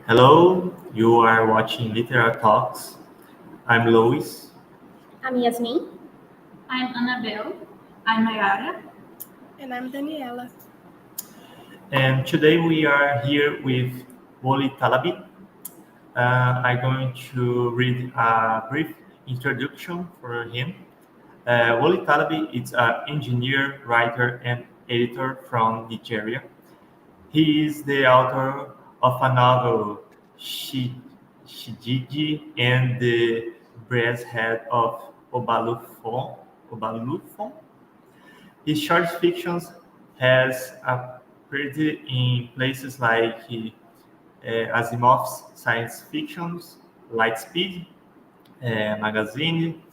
Hello, you are watching Literal Talks. I'm Lois. I'm Yasmin. I'm Annabelle. I'm Mayara. And I'm Daniela. And today we are here with Wole Talabi. I'm going to read a brief introduction for him. Wole Talabi is an engineer, writer, and editor from Nigeria. He is the author of a novel, Shigidi, and the brass head of Obalufon. Obalufon. His short fictions has appeared in places like Asimov's science fictions, Lightspeed, magazine,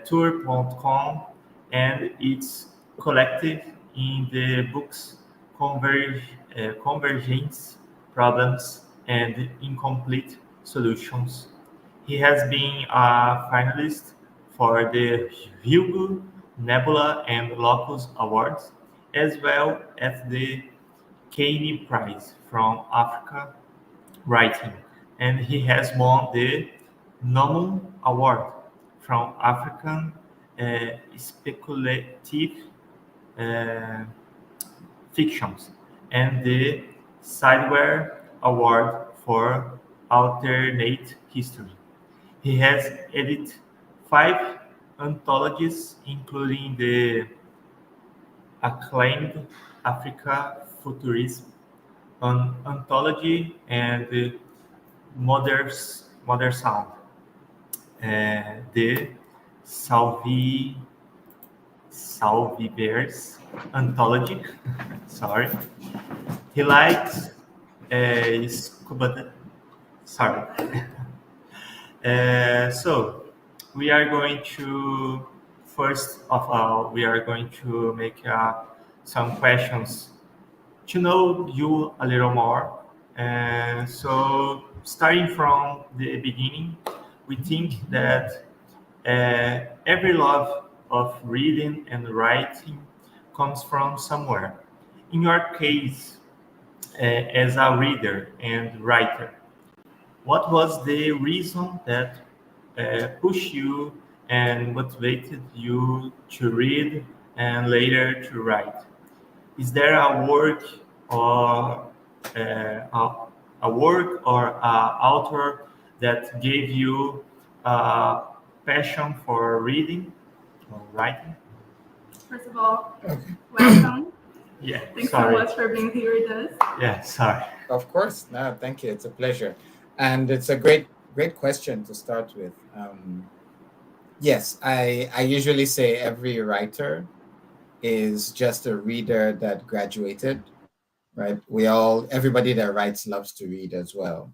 tour.com, and its collective in the books Convergence Problems and Incomplete Solutions. He has been a finalist for the Hugo, Nebula and Locus Awards, as well as the Caine Prize from Africa Writing, and he has won the Nomon Award from African Speculative uh, Fictions and the Sidewise Award for Alternate History. He has edited 5 anthologies, including the acclaimed Africa Futurism anthology and the Modern Sound, the Salvivers anthology. Sorry, he likes scuba. Sorry. So we are going to first of all we are going to make some questions to know you a little more. And so, starting from the beginning, we think that every love of reading and writing comes from somewhere. In your case, as a reader and writer, what was the reason that pushed you and motivated you to read and later to write? Is there a work or a work or a author that gave you a passion for reading or writing? First of all, welcome. Yeah, Thanks sorry. so much for being here with us. Yeah, sorry. Of course. No, thank you. It's a pleasure. And it's a great question to start with. Yes, I usually say every writer is just a reader that graduated, right? Everybody that writes loves to read as well.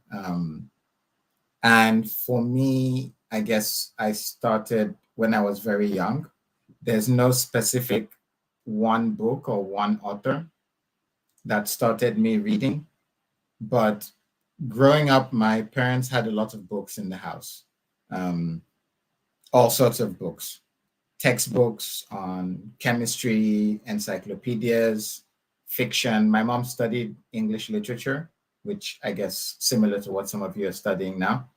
And for me, I guess I started when I was very young. There's no specific one book or one author that started me reading, but growing up, my parents had a lot of books in the house, all sorts of books, textbooks on chemistry, encyclopedias, fiction. My mom studied English literature, which I guess similar to what some of you are studying now,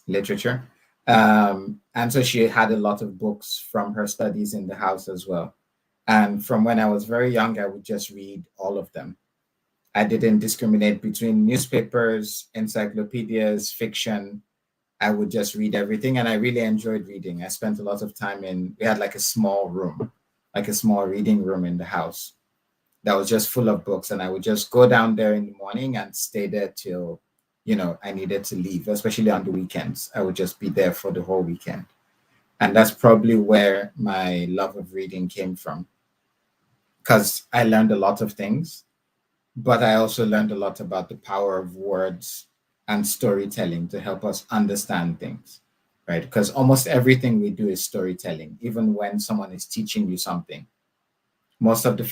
literature. And so she had a lot of books from her studies in the house as well. And from when I was very young, I would just read all of them. I didn't discriminate between newspapers, encyclopedias, fiction. I would just read everything, and I really enjoyed reading. I spent a lot of time we had like a small room, like a small reading room in the house that was just full of books, and I would just go down there in the morning and stay there till, I needed to leave, especially on the weekends. I would just be there for the whole weekend. And that's probably where my love of reading came from, because I learned a lot of things, but I also learned a lot about the power of words and storytelling to help us understand things, right? Because almost everything we do is storytelling. Even when someone is teaching you something, most of the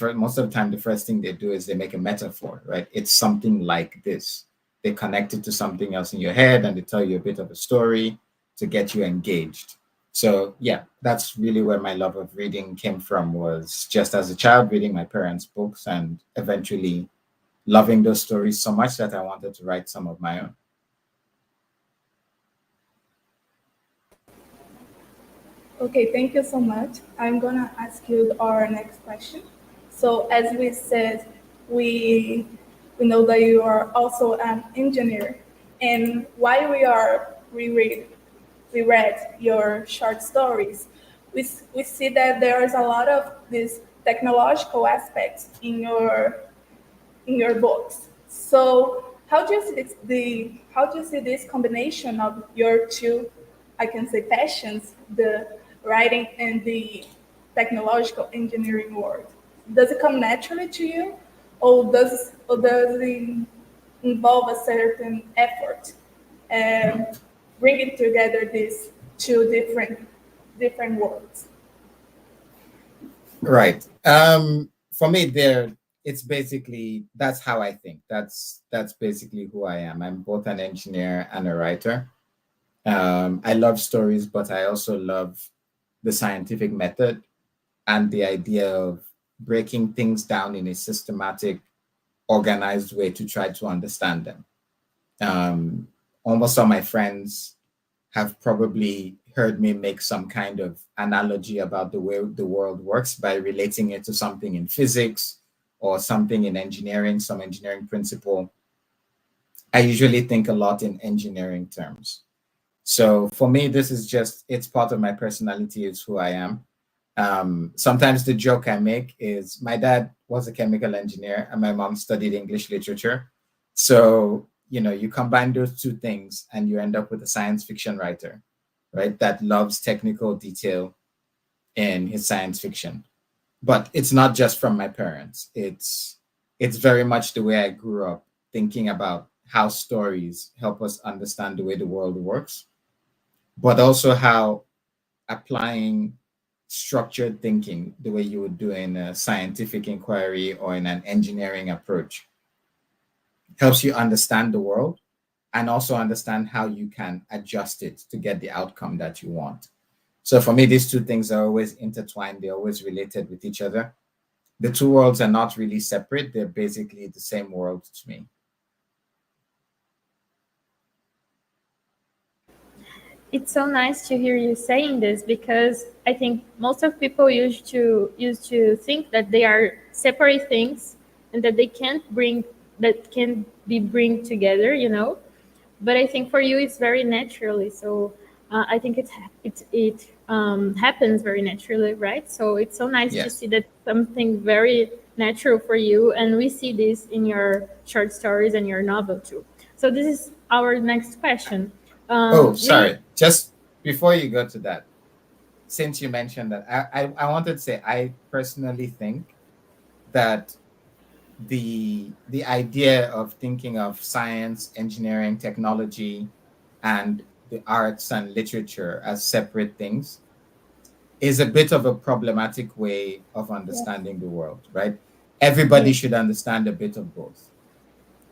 time, the first thing they do is they make a metaphor, right? It's something like this. They connect it to something else in your head, and they tell you a bit of a story to get you engaged. So yeah, that's really where my love of reading came from, was just as a child reading my parents' books and eventually loving those stories so much that I wanted to write some of my own. Okay, thank you so much. I'm gonna ask you our next question. So as we said, we we know that you are also an engineer, and while we read your short stories, we see that there is a lot of these technological aspects in your books. So how do you see how do you see this combination of your two, I can say, passions, the writing and the technological engineering world? Does it come naturally to you, or does it involve a certain effort and bringing together these two different worlds? Right. For me, there it's basically that's how I think. That's basically who I am. I'm both an engineer and a writer. I love stories, but I also love the scientific method and the idea of breaking things down in a systematic, organized way to try to understand them. Almost all my friends have probably heard me make some kind of analogy about the way the world works by relating it to something in physics or something in engineering, some engineering principle. I usually think a lot in engineering terms. So for me, this is just, it's part of my personality, it's who I am. Sometimes the joke I make is my dad was a chemical engineer and my mom studied English literature. So, you combine those two things and you end up with a science fiction writer, right? That loves technical detail in his science fiction. But it's not just from my parents. It's very much the way I grew up thinking about how stories help us understand the way the world works, but also how applying structured thinking the way you would do in a scientific inquiry or in an engineering approach helps you understand the world and also understand how you can adjust it to get the outcome that you want. So for me, these two things are always intertwined, they're always related with each other. The two worlds are not really separate, they're basically the same world to me. It's so nice to hear you saying this, because I think most of people used to think that they are separate things and that they can't bring that can be bring together, But I think for you it's very naturally. So I think it happens very naturally, right? So it's so nice to Yes. see that something very natural for you, and we see this in your short stories and your novel too. So this is our next question. Oh, We sorry. Just before you go to that, since you mentioned that, I wanted to say I personally think that the idea of thinking of science, engineering, technology, and the arts and literature as separate things is a bit of a problematic way of understanding the world, right? Everybody Yeah. should understand a bit of both.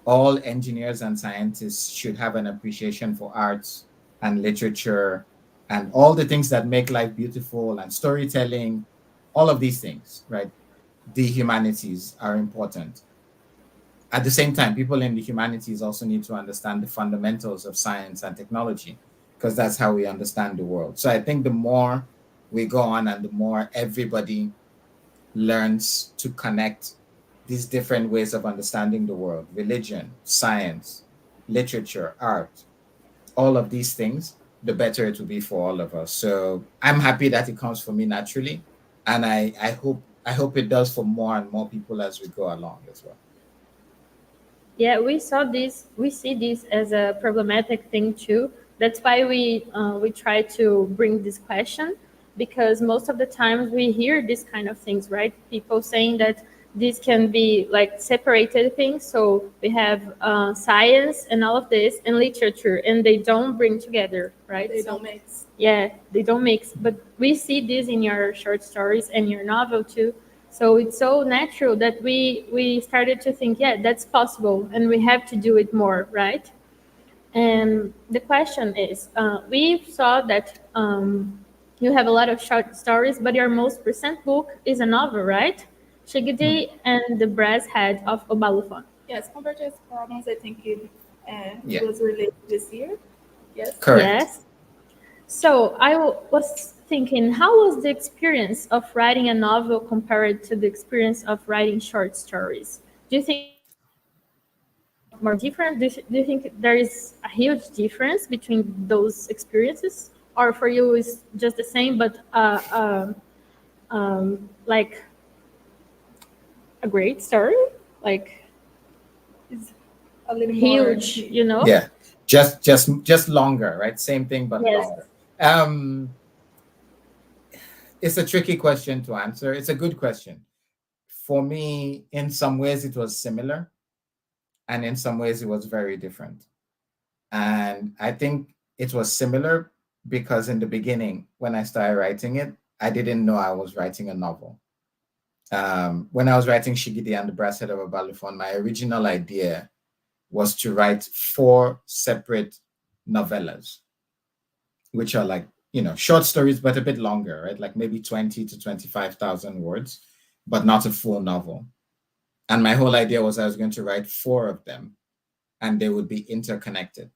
All engineers and scientists should have an appreciation for arts and literature and all the things that make life beautiful and storytelling, all of these things, right? The humanities are important. At the same time, people in the humanities also need to understand the fundamentals of science and technology, because that's how we understand the world. So I think the more we go on and the more everybody learns to connect these different ways of understanding the world, religion, science, literature, art, all of these things, the better it will be for all of us. So I'm happy that it comes for me naturally. And I hope it does for more and more people as we go along as well. Yeah, we see this as a problematic thing too. That's why we try to bring this question, because most of the times we hear these kind of things, right? People saying that this can be like separated things. So we have science and all of this and literature, and they don't bring together, right? They So don't mix. yeah, they don't mix. But we see this in your short stories and your novel too. So it's so natural that we started to think, yeah, that's possible, and we have to do it more, right? And the question is, we saw that you have a lot of short stories, but your most recent book is a novel, right? Hmm. Shigidi and the Brass Head of Obalufon. Yes, Convergence Problems, I think it Yeah, was released this year. Yes. correct. Yes. So I was thinking, how was the experience of writing a novel compared to the experience of writing short stories? Do you think more different? Do you think there is a huge difference between those experiences, or for you it's just the same, but like a great story, like A little more. huge, you know? Yeah, just longer, right? Same thing, but Yes. longer. It's a tricky question to answer. It's a good question. For me, in some ways, it was similar, and in some ways, it was very different. And I think it was similar because in the beginning, when I started writing it, I didn't know I was writing a novel. When I was writing Shigidi and the Brass Head of Obalufon, my original idea was to write 4 separate novellas, which are like, short stories, but a bit longer, right? Like maybe 20 to 25,000 words, but not a full novel. And my whole idea was I was going to write 4 of them and they would be interconnected.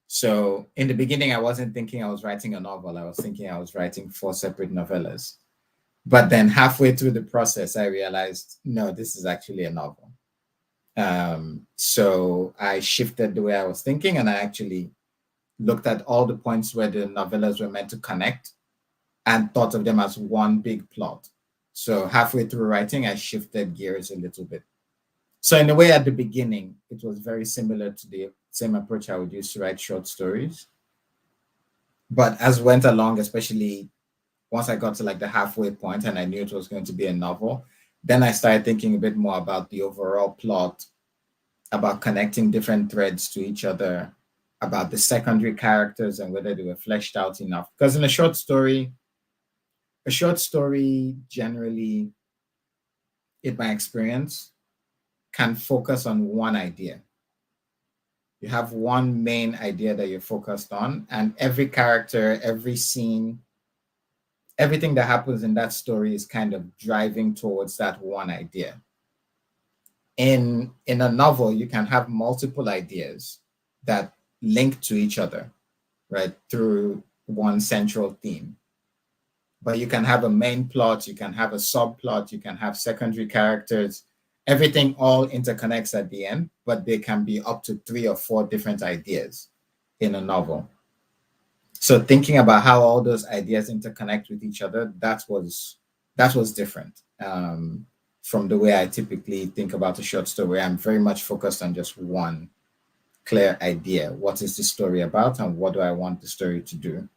So in the beginning, I wasn't thinking I was writing a novel. I was thinking I was writing 4 separate novellas. But then halfway through the process, I realized, no, this is actually a novel. So I shifted the way I was thinking, and I actually looked at all the points where the novellas were meant to connect and thought of them as one big plot. So halfway through writing, I shifted gears a little bit. So in a way, at the beginning, it was very similar to the same approach I would use to write short stories. But as went along, especially once I got to like the halfway point and I knew it was going to be a novel, then I started thinking a bit more about the overall plot, about connecting different threads to each other, about the secondary characters and whether they were fleshed out enough. Because in a short story generally, in my experience, can focus on one idea. You have one main idea that you're focused on, and every character, every scene, everything that happens in that story is kind of driving towards that one idea. In a novel, you can have multiple ideas that link to each other, right, through one central theme. But you can have a main plot, you can have a subplot, you can have secondary characters. Everything all interconnects at the end, but they can be up to 3 or 4 different ideas in a novel. So thinking about how all those ideas interconnect with each other, that was different from the way I typically think about a short story. I'm very much focused on just one clear idea. What is the story about and what do I want the story to do?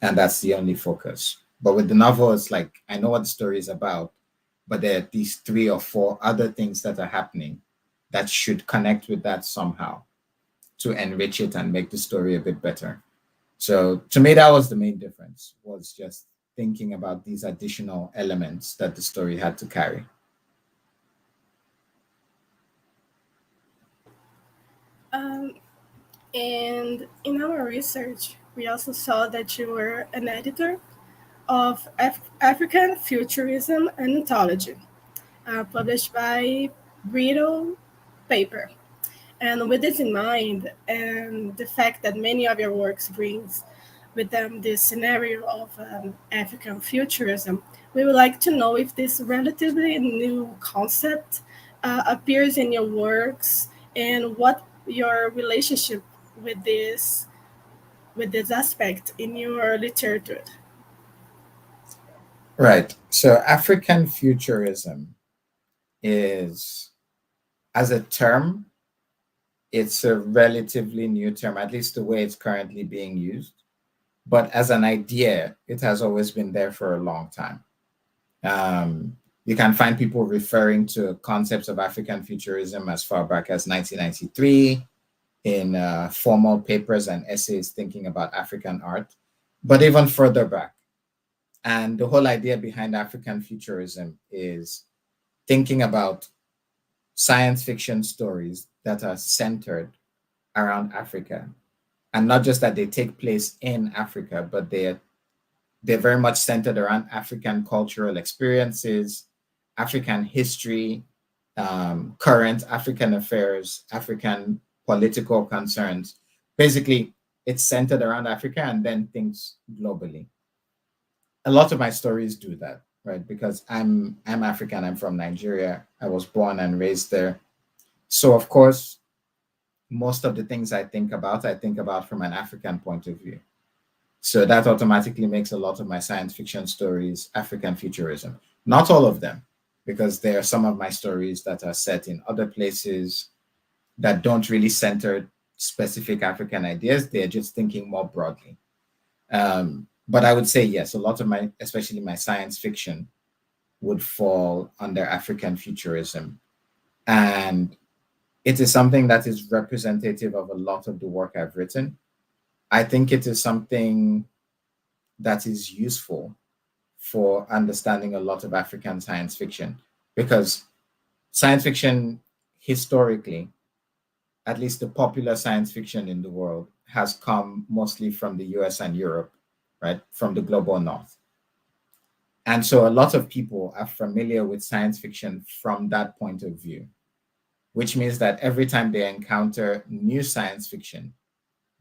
And that's the only focus. But with the novel, it's like, I know what the story is about, but there are these 3 or 4 other things that are happening that should connect with that somehow to enrich it and make the story a bit better. So to me, that was the main difference, was just thinking about these additional elements that the story had to carry. And in our research, we also saw that you were an editor of African Futurism and Anthology, published by Brittle Paper. And with this in mind, and the fact that many of your works brings with them this scenario of African futurism, we would like to know if this relatively new concept appears in your works and what your relationship with this aspect in your literature. Right. So African futurism is, as a term, it's a relatively new term, at least the way it's currently being used. But as an idea, it has always been there for a long time. You can find people referring to concepts of African futurism as far back as 1993 in formal papers and essays thinking about African art, but even further back. And the whole idea behind African futurism is thinking about science fiction stories that are centered around Africa. And not just that they take place in Africa, but they're very much centered around African cultural experiences, African history, current African affairs, African political concerns. Basically, it's centered around Africa and then thinks globally. a lot of my stories do that, right? Because I'm African, I'm from Nigeria. I was born and raised there. So of course, most of the things I think about from an African point of view. So that automatically makes a lot of my science fiction stories African futurism. Not all of them, because there are some of my stories that are set in other places that don't really center specific African ideas. They're just thinking more broadly. But I would say yes, a lot of my, especially my science fiction, would fall under African futurism. And it is something that is representative of a lot of the work I've written. I think it is something that is useful for understanding a lot of African science fiction, because science fiction historically, at least the popular science fiction in the world, has come mostly from the US and Europe, right? From the global north. And so a lot of people are familiar with science fiction from that point of view, which means that every time they encounter new science fiction,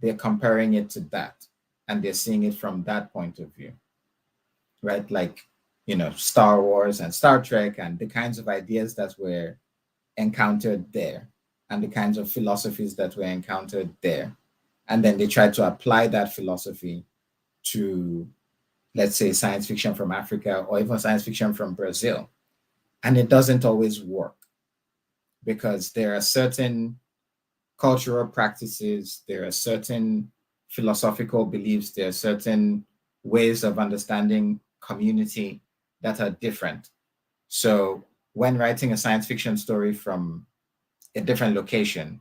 they're comparing it to that and they're seeing it from that point of view, right? Like, you know, Star Wars and Star Trek and the kinds of ideas that were encountered there and the kinds of philosophies that were encountered there. And then they try to apply that philosophy to, let's say, science fiction from Africa or even science fiction from Brazil. And it doesn't always work because there are certain cultural practices, there are certain philosophical beliefs, there are certain ways of understanding community that are different. So when writing a science fiction story from a different location,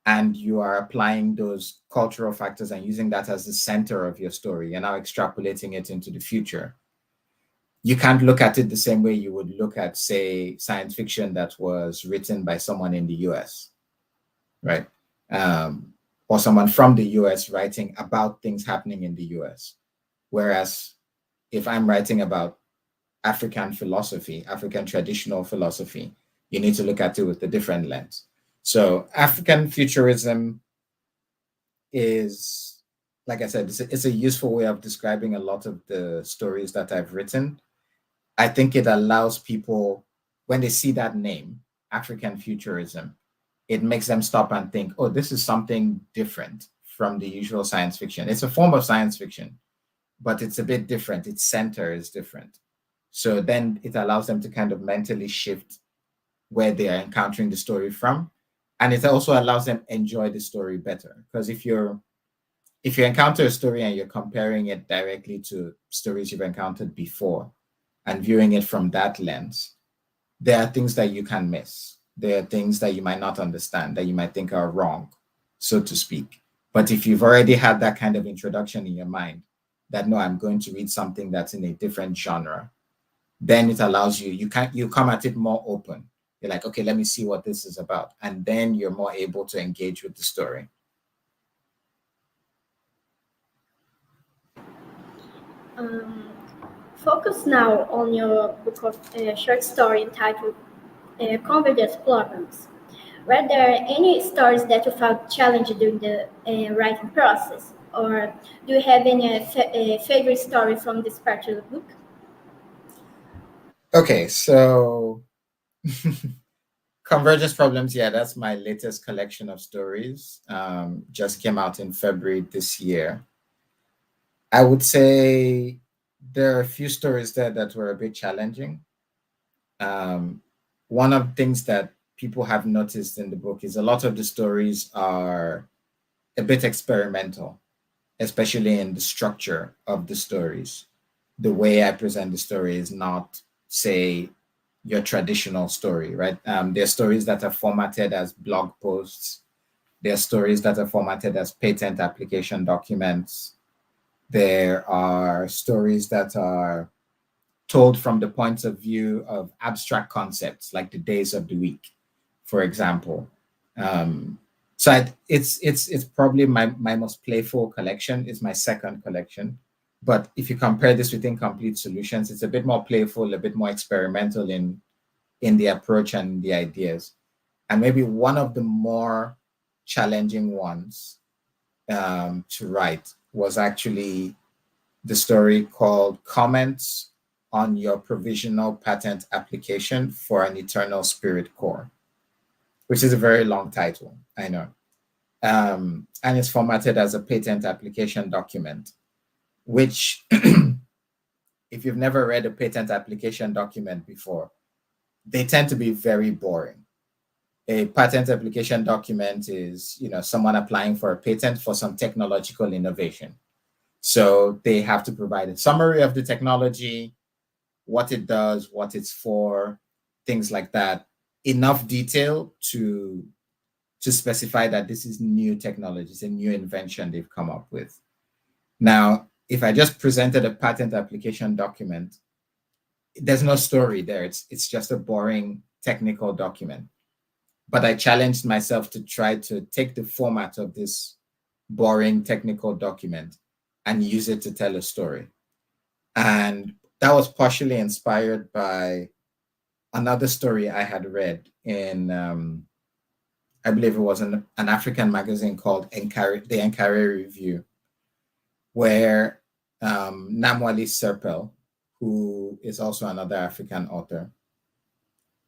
and you are applying those cultural factors and using that as the center of your story, and now extrapolating it into the future, you can't look at it the same way you would look at, say, science fiction that was written by someone in the US, right? Or someone from the US writing about things happening in the US. Whereas if I'm writing about African philosophy, African traditional philosophy, you need to look at it with a different lens. So African futurism is, like I said, it's a useful way of describing a lot of the stories that I've written. I think it allows people, when they see that name, African futurism, it makes them stop and think, oh, this is something different from the usual science fiction. It's a form of science fiction, but it's a bit different. Its center is different. So then it allows them to kind of mentally shift where they are encountering the story from. And it also allows them enjoy the story better. Because if you encounter a story and you're comparing it directly to stories you've encountered before and viewing it from that lens, there are things that you can miss. There are things that you might not understand, that you might think are wrong, so to speak. But if you've already had that kind of introduction in your mind, that no, I'm going to read something that's in a different genre, then it allows you come at it more open. You're like, okay, let me see what this is about. And then you're more able to engage with the story. Focus now on your book of short story entitled Convergence Problems. Were there any stories that you found challenging during the writing process? Or do you have any favorite story from this part of the book? Okay, so Convergence Problems, yeah, that's my latest collection of stories. Just came out in February this year. I would say there are a few stories there that were a bit challenging. One of the things that people have noticed in the book is a lot of the stories are a bit experimental, especially in the structure of the stories. The way I present the story is not, say, your traditional story, right? There are stories that are formatted as blog posts. There are stories that are formatted as patent application documents. There are stories that are told from the point of view of abstract concepts, like the days of the week, for example. So it's probably my most playful collection. It's my second collection. But if you compare this with Incomplete Solutions, it's a bit more playful, a bit more experimental in the approach and the ideas. And maybe one of the more challenging ones to write was actually the story called Comments on Your Provisional Patent Application for an Eternal Spirit Core, which is a very long title, I know. And it's formatted as a patent application document, which if you've never read a patent application document before, they tend to be very boring. A patent application document is, someone applying for a patent for some technological innovation. So they have to provide a summary of the technology, what it does, what it's for, things like that. Enough detail to specify that this is new technology, it's a new invention they've come up with. Now, if I just presented a patent application document, there's no story there. It's just a boring technical document. But I challenged myself to try to take the format of this boring technical document and use it to tell a story. And that was partially inspired by another story I had read in, I believe it was an African magazine called the Nkare Review, where Namwali Serpel, who is also another African author,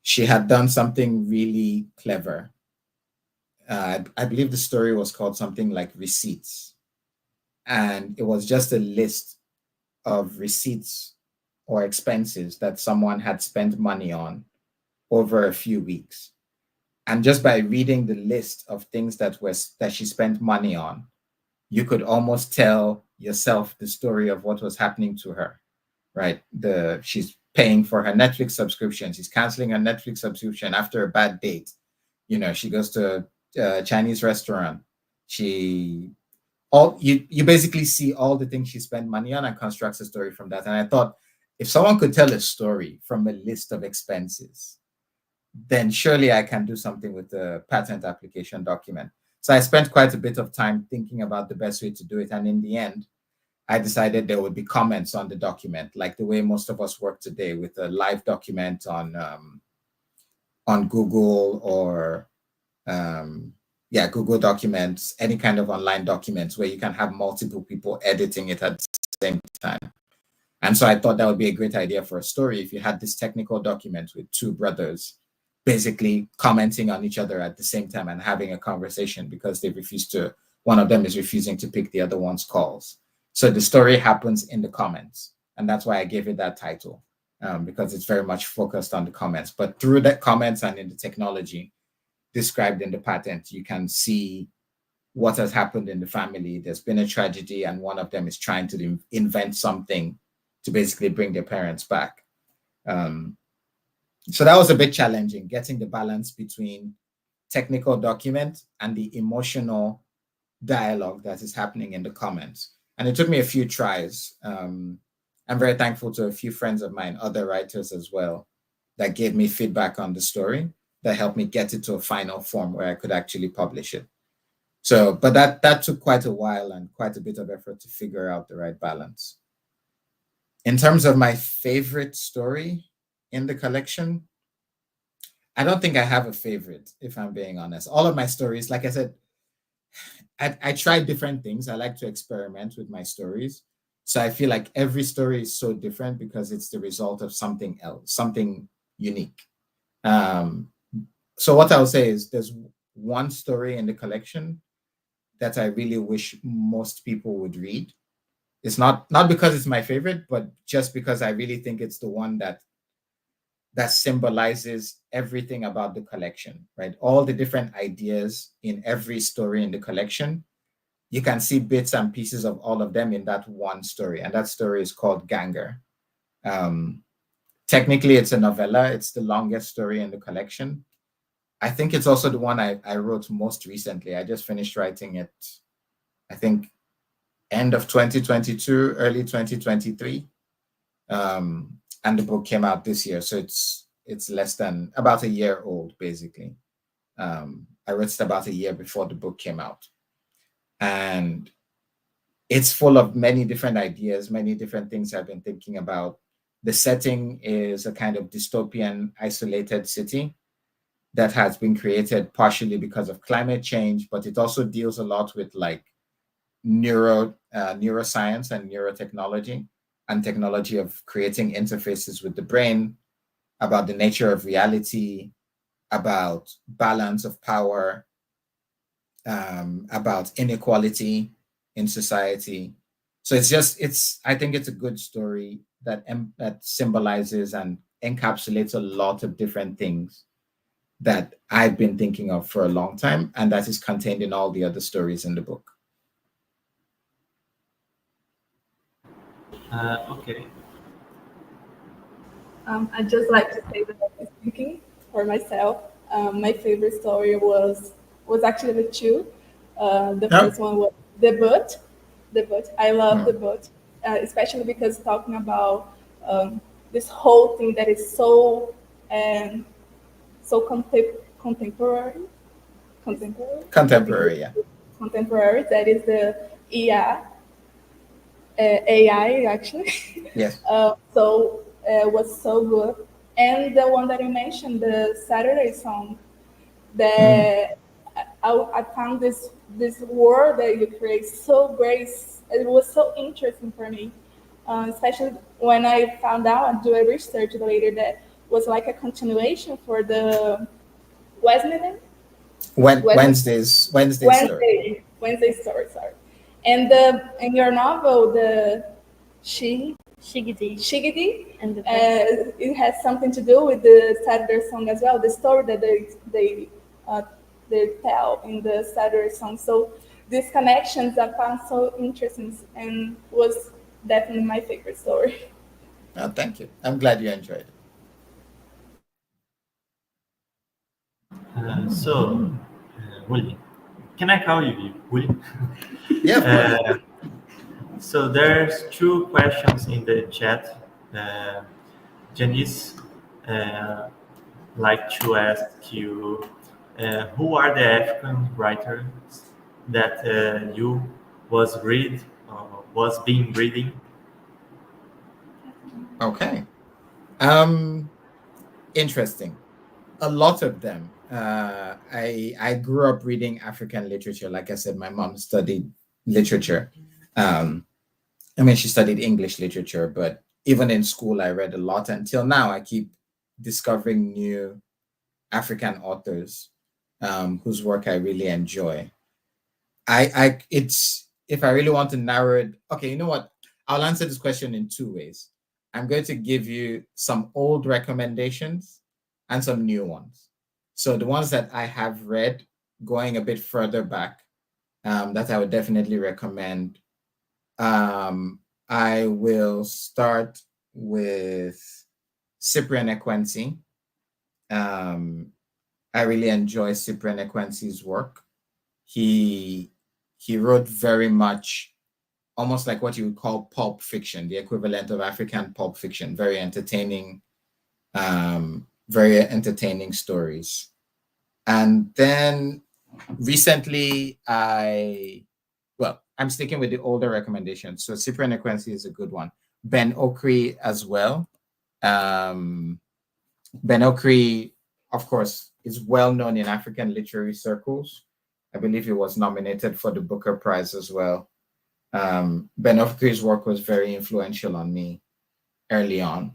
she had done something really clever. I believe the story was called something like Receipts. And it was just a list of receipts or expenses that someone had spent money on over a few weeks. And just by reading the list of things that she spent money on, you could almost tell yourself the story of what was happening to her, right? She's paying for her Netflix subscription. She's canceling her Netflix subscription after a bad date. She goes to a Chinese restaurant. You basically see all the things she spent money on and constructs a story from that. And I thought, if someone could tell a story from a list of expenses, then surely I can do something with the patent application document. So I spent quite a bit of time thinking about the best way to do it. And in the end, I decided there would be comments on the document, like the way most of us work today with a live document on Google or Google Documents, any kind of online documents where you can have multiple people editing it at the same time. And so I thought that would be a great idea for a story if you had this technical document with two brothers basically commenting on each other at the same time and having a conversation because one of them is refusing to pick the other one's calls. So the story happens in the comments. And that's why I gave it that title, because it's very much focused on the comments. But through the comments and in the technology described in the patent, you can see what has happened in the family. There's been a tragedy, and one of them is trying to invent something to basically bring their parents back. So that was a bit challenging, getting the balance between technical document and the emotional dialogue that is happening in the comments. And it took me a few tries. I'm very thankful to a few friends of mine, other writers as well, that gave me feedback on the story that helped me get it to a final form where I could actually publish it. So, but that took quite a while and quite a bit of effort to figure out the right balance. In terms of my favorite story in the collection, I don't think I have a favorite, if I'm being honest. All of my stories, like I said, I try different things. I like to experiment with my stories. So I feel like every story is so different because it's the result of something else, something unique. So what I'll say is there's one story in the collection that I really wish most people would read. It's not because it's my favorite, but just because I really think it's the one that symbolizes everything about the collection, right? All the different ideas in every story in the collection, you can see bits and pieces of all of them in that one story. And that story is called Ganger. Technically, it's a novella. It's the longest story in the collection. I think it's also the one I wrote most recently. I just finished writing it, I think, end of 2022, early 2023. And the book came out this year. So it's less than about a year old, basically. I wrote it about a year before the book came out. And it's full of many different ideas, many different things I've been thinking about. The setting is a kind of dystopian, isolated city that has been created partially because of climate change, but it also deals a lot with like neuroscience and neurotechnology and technology of creating interfaces with the brain, about the nature of reality, about balance of power, about inequality in society. So I think it's a good story that symbolizes and encapsulates a lot of different things that I've been thinking of for a long time, and that is contained in all the other stories in the book. Okay. I'd just like to say that I was thinking for myself. My favorite story was actually the two. The first one was the boat. The boat. I love the boat, especially because talking about this whole thing that is so contemporary. Contemporary, yeah. Contemporary. That is the AI actually. Yes. So was so good. And the one that you mentioned, the Saturday song, that I found this word that you create so great. It was so interesting for me, especially when I found out and do a research later that was like a continuation for the Wednesday story. Sorry. And in your novel, the Shigidi, And the it has something to do with the Saturday song as well. The story that they tell in the Saturday song. So these connections I found so interesting and was definitely my favorite story. Oh, thank you. I'm glad you enjoyed it. Willie, can I call you Willie? Yeah. So there's two questions in the chat. Janice like to ask you, who are the African writers that you was been reading? Okay. Interesting. A lot of them. I grew up reading African literature. Like I said, my mom studied literature. She studied English literature, but even in school, I read a lot. Until now, I keep discovering new African authors whose work I really enjoy. If I really want to narrow it, okay, you know what? I'll answer this question in two ways. I'm going to give you some old recommendations and some new ones. So the ones that I have read, going a bit further back, that I would definitely recommend. I will start with Cyprian Ekwensi. I really enjoy Cyprian Ekwensi's work. He wrote very much almost like what you would call pulp fiction, the equivalent of African pulp fiction, very entertaining stories. And then recently I'm sticking with the older recommendations. So Cyprian Ekwensi is a good one. Ben Okri as well. Ben Okri, of course, is well known in African literary circles. I believe he was nominated for the Booker Prize as well. Ben Okri's work was very influential on me early on.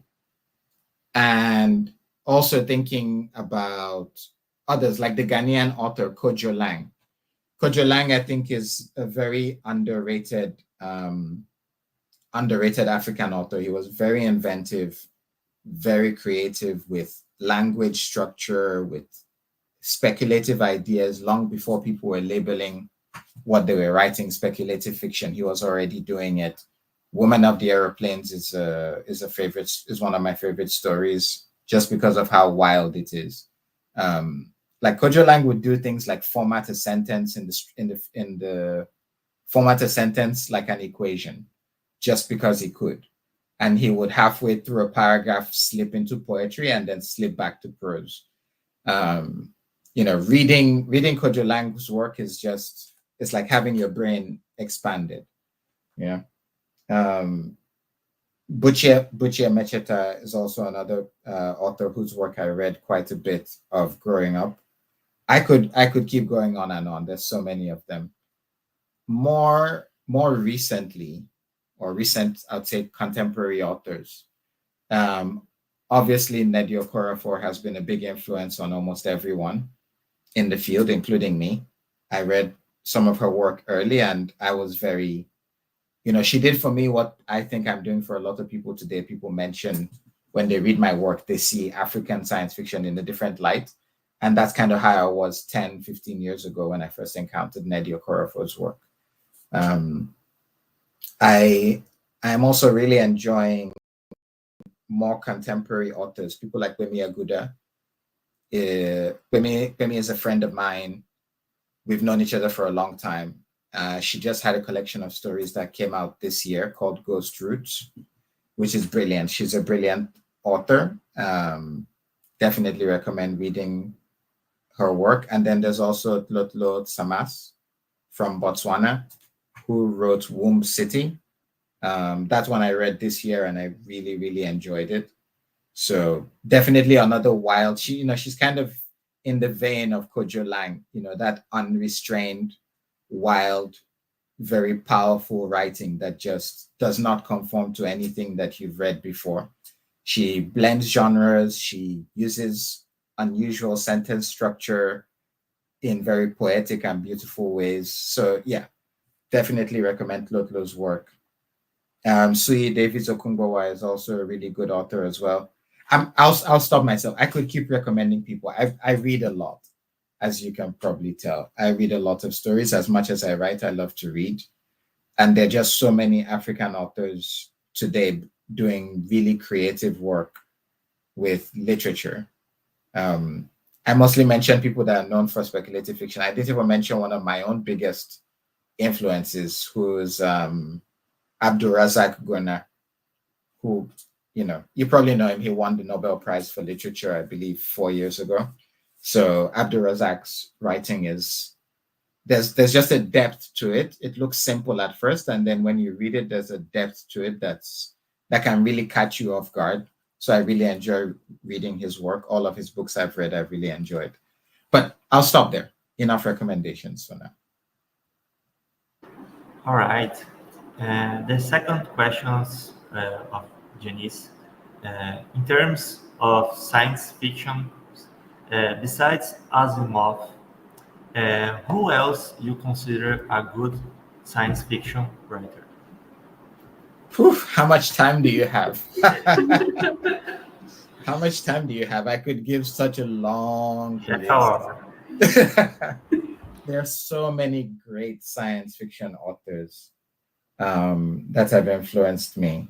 And also thinking about others like the Ghanaian author Kojo Lang. Kojo Lang, I think, is a very underrated African author. He was very inventive, very creative with language structure, with speculative ideas long before people were labeling what they were writing speculative fiction. He was already doing it. Woman of the Aeroplanes is one of my favorite stories just because of how wild it is. Like Kojo Lang would do things like format a sentence in the format a sentence like an equation, just because he could, and he would halfway through a paragraph slip into poetry and then slip back to prose. Reading Kojo Lang's work is it's like having your brain expanded. Yeah. Buchie Mecheta is also another author whose work I read quite a bit of growing up. I could keep going on and on. There's so many of them. More more recently, or recent, I'd say contemporary authors. Obviously, Nnedi Okorafor has been a big influence on almost everyone in the field, including me. I read some of her work early, and I was very, she did for me what I think I'm doing for a lot of people today. People mention when they read my work, they see African science fiction in a different light. And that's kind of how I was 10, 15 years ago when I first encountered Nnedi Okorafor's work. I am also really enjoying more contemporary authors, people like Wemi Aguda. Wemi is a friend of mine. We've known each other for a long time. She just had a collection of stories that came out this year called Ghost Roots, which is brilliant. She's a brilliant author. Definitely recommend reading her work. And then there's also Tlotlo Samas from Botswana, who wrote Womb City. That one I read this year, and I really, really enjoyed it. So definitely another wild. She's kind of in the vein of Kojo Lang. That unrestrained, wild, very powerful writing that just does not conform to anything that you've read before. She blends genres. She uses unusual sentence structure in very poetic and beautiful ways. So yeah, definitely recommend Tlotlo's work. Sui Davies Okungbowa is also a really good author as well. I'll stop myself. I could keep recommending people. I read a lot, as you can probably tell. I read a lot of stories. As much as I write, I love to read. And there are just so many African authors today doing really creative work with literature. I mostly mention people that are known for speculative fiction. I didn't even mention one of my own biggest influences, who's Abdulrazak Gurnah, who, you probably know him. He won the Nobel Prize for Literature, I believe, 4 years ago. So Abdulrazak's writing there's just a depth to it. It looks simple at first, and then when you read it, there's a depth to it that can really catch you off guard. So I really enjoy reading his work. All of his books I've read, I've really enjoyed. But I'll stop there. Enough recommendations for now. All right. The second questions of Janice. In terms of science fiction, besides Asimov, who else you consider a good science fiction writer? How much time do you have? How much time do you have? I could give such a long list. There are so many great science fiction authors that have influenced me.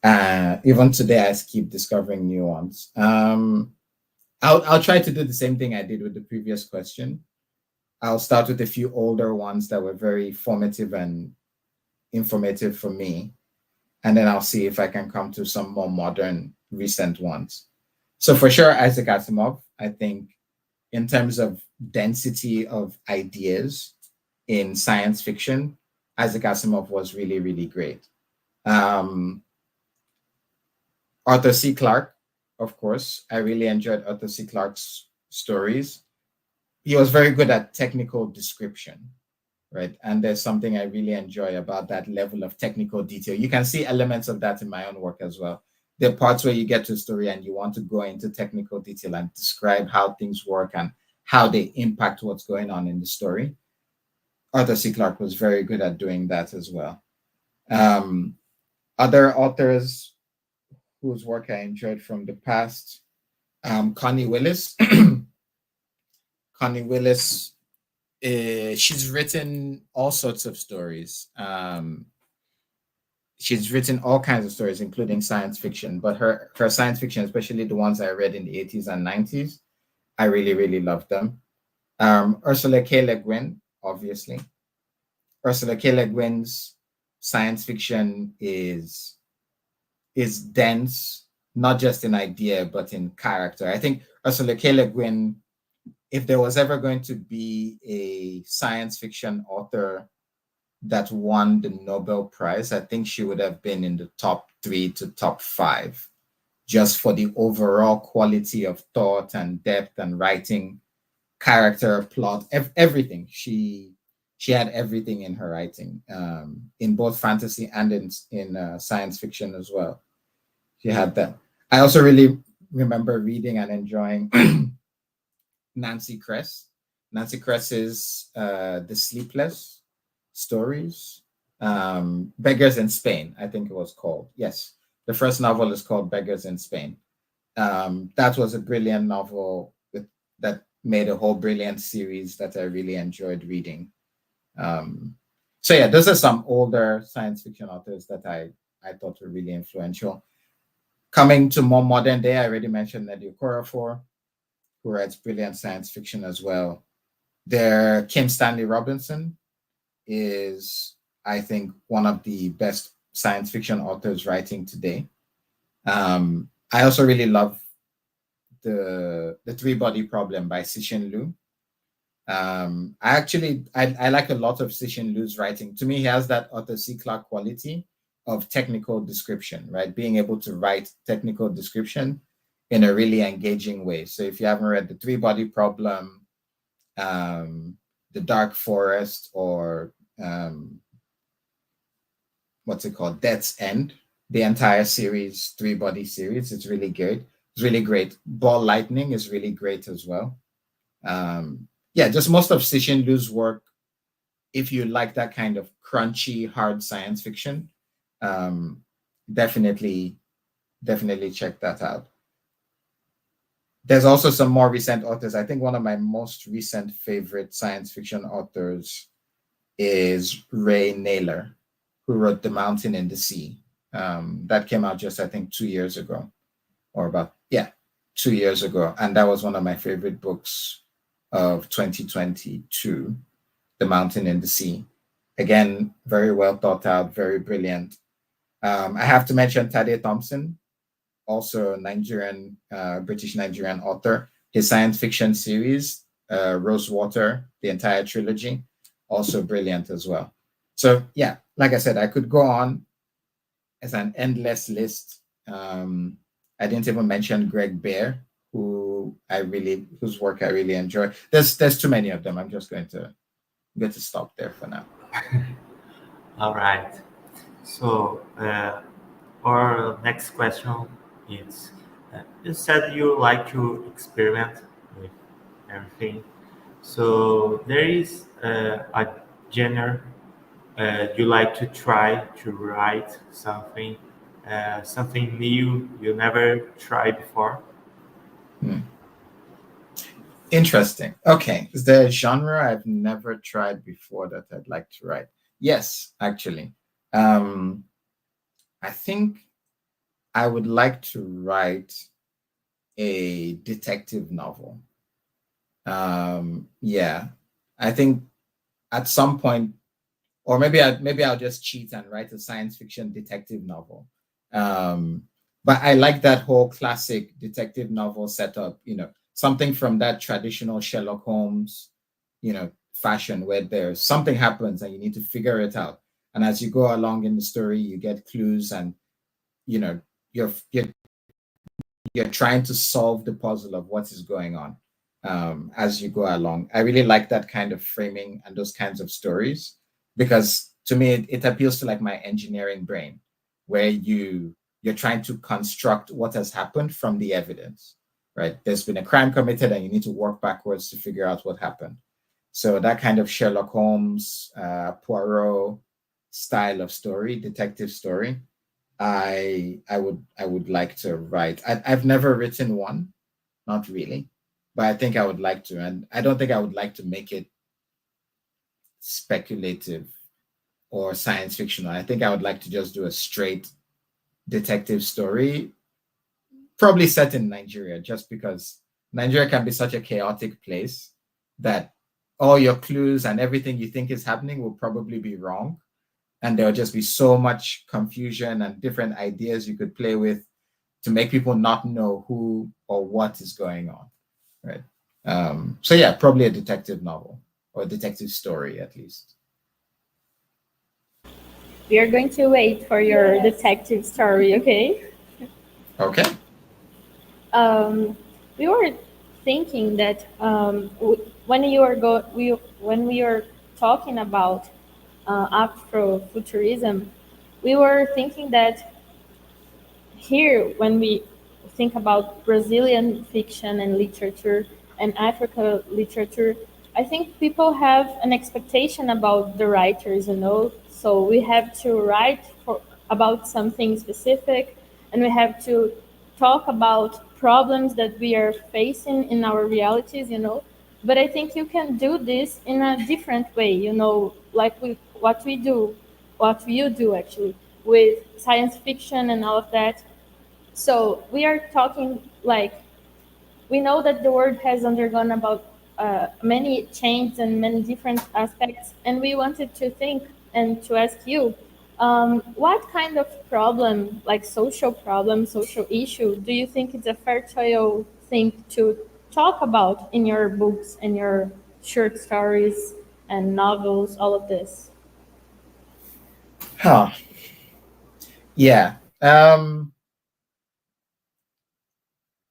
Even today, I keep discovering new ones. I'll try to do the same thing I did with the previous question. I'll start with a few older ones that were very formative and informative for me. And then I'll see if I can come to some more modern, recent ones. So for sure, Isaac Asimov, I think in terms of density of ideas in science fiction, Isaac Asimov was really, really great. Arthur C. Clarke, of course. I really enjoyed Arthur C. Clarke's stories. He was very good at technical description, right? And there's something I really enjoy about that level of technical detail. You can see elements of that in my own work as well. There are parts where you get to a story and you want to go into technical detail and describe how things work and how they impact what's going on in the story. Arthur C. Clarke was very good at doing that as well. Other authors whose work I enjoyed from the past, Connie Willis. Connie Willis, she's written all sorts of stories. She's written all kinds of stories, including science fiction, but her science fiction, especially the ones I read in the 80s and 90s, I really, really loved them. Ursula K. Le Guin, obviously. Ursula K. Le Guin's science fiction is dense, not just in idea, but in character. I think Ursula K. Le Guin, if there was ever going to be a science fiction author that won the Nobel Prize, I think she would have been in the top 3 to top 5, just for the overall quality of thought and depth and writing, character, plot, everything. She she had everything in her writing, in both fantasy and in science fiction as well. She had that. I also really remember reading and enjoying Nancy Kress. Nancy Kress's The Sleepless Stories, Beggars in Spain, I think it was called. Yes, the first novel is called Beggars in Spain. That was a brilliant novel that made a whole brilliant series that I really enjoyed reading. So yeah, those are some older science fiction authors that I thought were really influential. Coming to more modern day, I already mentioned Nnedi Okorafor, who writes brilliant science fiction as well. There, Kim Stanley Robinson is, I think, one of the best science fiction authors writing today. I also really love the Three-Body Problem by Cixin Liu. I like a lot of Cixin Liu's writing. To me, he has that Arthur C. Clarke quality of technical description, right? Being able to write technical description in a really engaging way. So if you haven't read The Three-Body Problem, The Dark Forest, or what's it called? Death's End, the entire series, Three-Body series, it's really good. It's really great. Ball Lightning is really great as well. Yeah, just most of Cixin Liu's work, if you like that kind of crunchy, hard science fiction, definitely check that out. There's also some more recent authors. I think one of my most recent favorite science fiction authors is Ray Naylor, who wrote The Mountain in the Sea. That came out just, I think, 2 years ago, or about, 2 years ago. And that was one of my favorite books of 2022, The Mountain in the Sea. Again, very well thought out, very brilliant. I have to mention Tade Thompson, also a British Nigerian author. His science fiction series, Rosewater, the entire trilogy, also brilliant as well. So yeah, like I said, I could go on as an endless list. I didn't even mention Greg Bear, whose work I really enjoy. There's too many of them. I'm just going to stop there for now. All right. So our next question is: you said you like to experiment with everything. So there is a genre you like to try to write something, something new you never tried before? Interesting. Okay. Is there a genre I've never tried before that I'd like to write? Yes, actually. I think I would like to write a detective novel. Yeah, I think at some point, or maybe I'll just cheat and write a science fiction detective novel. But I like that whole classic detective novel setup, something from that traditional Sherlock Holmes, fashion, where there's something happens and you need to figure it out. And as you go along in the story, you get clues, and you're trying to solve the puzzle of what is going on as you go along. I really like that kind of framing and those kinds of stories, because to me it appeals to like my engineering brain, where you're trying to construct what has happened from the evidence, right? There's been a crime committed and you need to work backwards to figure out what happened. So that kind of Sherlock Holmes, Poirot style of story, detective story, I would like to write. I've never written one, not really, but I think I would like to. And I don't think I would like to make it speculative or science fictional. I think I would like to just do a straight detective story, probably set in Nigeria, just because Nigeria can be such a chaotic place that all your clues and everything you think is happening will probably be wrong. And there'll just be so much confusion and different ideas you could play with to make people not know who or what is going on, right? So yeah, probably a detective novel, or a detective story at least. We are going to wait for your detective story, okay? Okay. We were thinking that when we are talking about Afrofuturism, we were thinking that here, when we think about Brazilian fiction and literature and Africa literature, I think people have an expectation about the writers, you know. So we have to write about something specific, and we have to talk about problems that we are facing in our realities, you know. But I think you can do this in a different way, you know, like what we do, what you do actually with science fiction and all of that. So we are talking like we know that the world has undergone about many changes and many different aspects, and we wanted to think and to ask you, what kind of problem, like social problem, social issue, do you think is a fertile thing to talk about in your books and your short stories and novels, all of this? Huh. Yeah.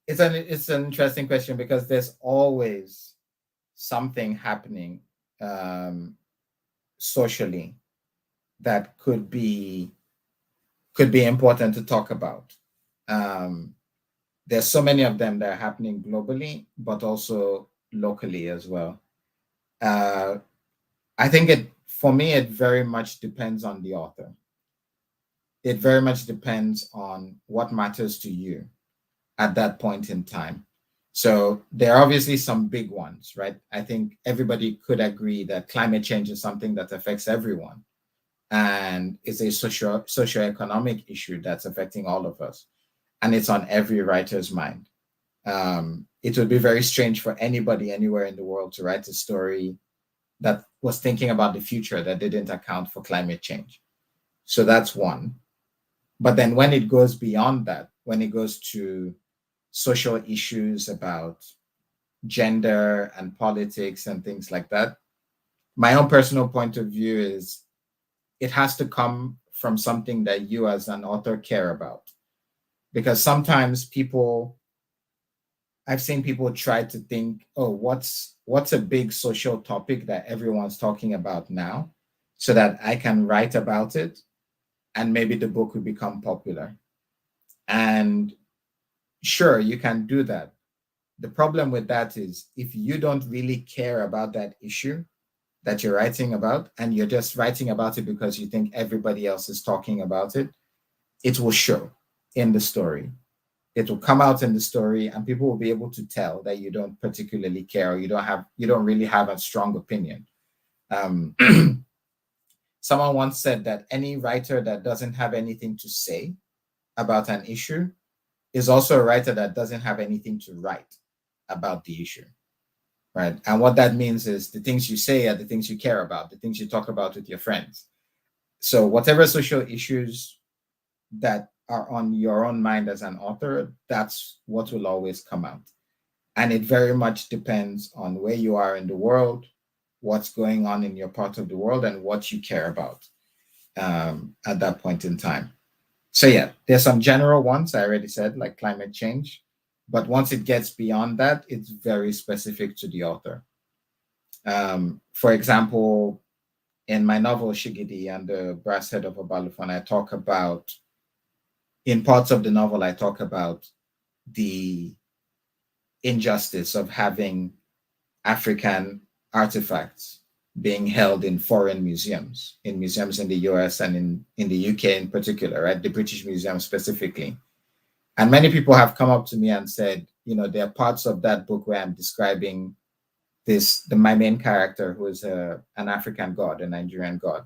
It's an interesting question because there's always something happening socially that could be important to talk about. There's so many of them that are happening globally, but also locally as well. I think for me, it very much depends on the author. It very much depends on what matters to you at that point in time. So there are obviously some big ones, right? I think everybody could agree that climate change is something that affects everyone. And it's a socioeconomic issue that's affecting all of us. And it's on every writer's mind. It would be very strange for anybody anywhere in the world to write a story that was thinking about the future that didn't account for climate change. So that's one. But then when it goes beyond that, when it goes to social issues about gender and politics and things like that, my own personal point of view is it has to come from something that you as an author care about. Because sometimes I've seen people try to think, oh, what's a big social topic that everyone's talking about now so that I can write about it and maybe the book will become popular. And sure, you can do that. The problem with that is if you don't really care about that issue that you're writing about and you're just writing about it because you think everybody else is talking about it, it will show in the story. It will come out in the story and people will be able to tell that you don't particularly care or you don't really have a strong opinion. Someone once said that any writer that doesn't have anything to say about an issue is also a writer that doesn't have anything to write about the issue, right? And what that means is the things you say are the things you care about, the things you talk about with your friends. So whatever social issues that are on your own mind as an author, that's what will always come out. And it very much depends on where you are in the world, what's going on in your part of the world, and what you care about at that point in time. So yeah, there's some general ones I already said, like climate change. But once it gets beyond that, it's very specific to the author. For example, in my novel Shigidi and the Brass Head of Obalufon, in parts of the novel, I talk about the injustice of having African artifacts being held in foreign museums, in the US and in the UK in particular, right? The British Museum specifically. And many people have come up to me and said, you know, there are parts of that book where I'm describing my main character, who is an African god, a Nigerian god,